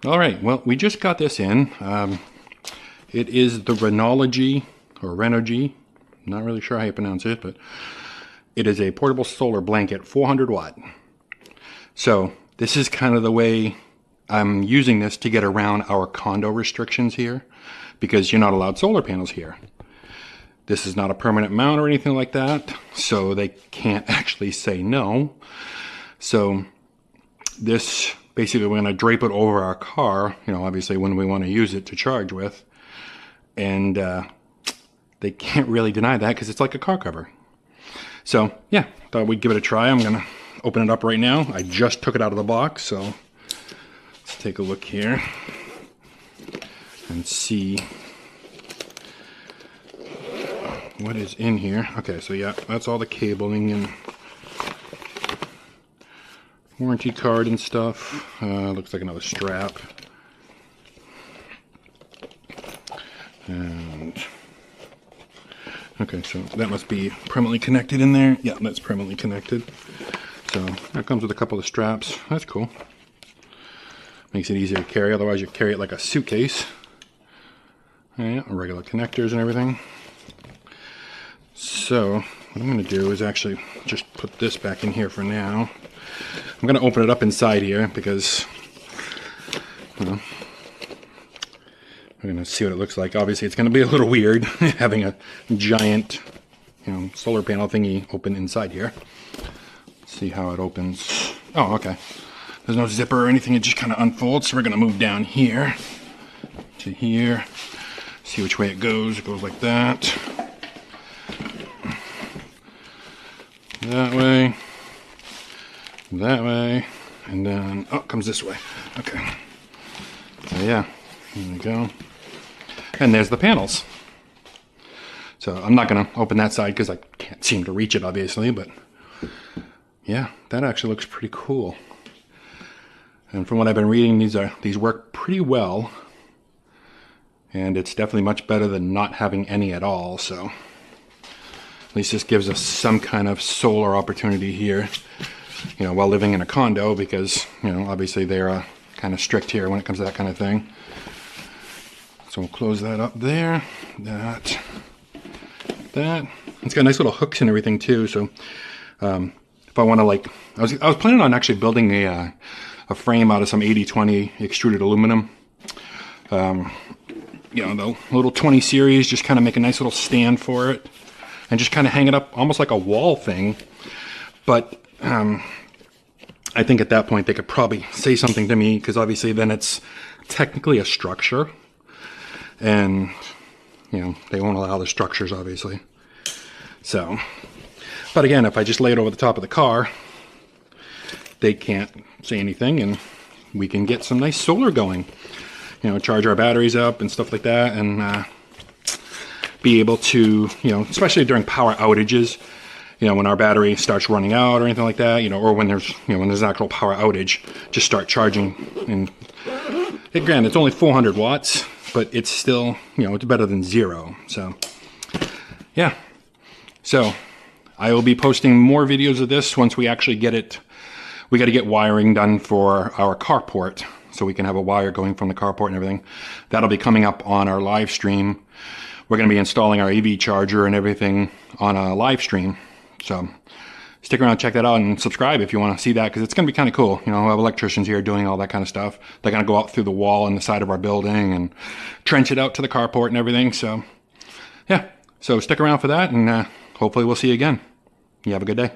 All right, well, we just got this in. It is the Renogy, or Renogy, not really sure how you pronounce it, but it is a portable solar blanket, 400 watt. So this is kind of the way I'm using this to get around our condo restrictions here, because you're not allowed solar panels here. This is not a permanent mount or anything like that, so they can't actually say no. So this, basically we're going to drape it over our car, obviously when we want to use it to charge with. And they can't really deny that because it's like a car cover. So yeah, thought we'd give it a try. I'm going to open it up right now. I just took it out of the box, so let's take a look here and see what is in here. Okay, so yeah, that's all the cabling and warranty card and stuff. Looks like another strap. And okay, so that must be permanently connected in there. Yeah, that's permanently connected. So that comes with a couple of straps. That's cool. Makes it easier to carry, otherwise you carry it like a suitcase. Yeah, regular connectors and everything. So what I'm going to do is actually just put this back in here for now. I'm going to open it up inside here because we're going to see what it looks like. Obviously it's going to be a little weird having a giant solar panel thingy open inside here. Let's see how it opens. Oh, okay. There's no zipper or anything, it just kind of unfolds. So we're going to move down here to here. See which way it goes. It goes like that. That way. That way. And then, oh, it comes this way. Okay. So yeah, here we go. And there's the panels. So I'm not going to open that side because I can't seem to reach it, obviously. But yeah, that actually looks pretty cool. And from what I've been reading, these work pretty well. And it's definitely much better than not having any at all. So at least this gives us some kind of solar opportunity here, while living in a condo, because, obviously they're kind of strict here when it comes to that kind of thing. So we'll close that up there. That. It's got nice little hooks and everything too. So if I want to, I was planning on actually building a frame out of some 80/20 extruded aluminum. The little 20 series, just kind of make a nice little stand for it and just kind of hang it up almost like a wall thing. But I think at that point they could probably say something to me, because obviously then it's technically a structure, and they won't allow the structures, obviously. So, but again, if I just lay it over the top of the car, they can't say anything, and we can get some nice solar going. Charge our batteries up and stuff like that, and be able to, especially during power outages, when our battery starts running out or anything like that, or when there's, when there's an actual power outage, just start charging. And granted, it's only 400 watts, but it's still, it's better than zero. So, yeah. So, I will be posting more videos of this once we actually get it. We got to get wiring done for our carport, so we can have a wire going from the carport and everything. That'll be coming up on our live stream. We're going to be installing our EV charger and everything on a live stream. So stick around, check that out, and subscribe if you want to see that, because it's going to be kind of cool. We have electricians here doing all that kind of stuff. They're going to go out through the wall on the side of our building and trench it out to the carport and everything. So yeah, so stick around for that, and hopefully we'll see you again. You have a good day.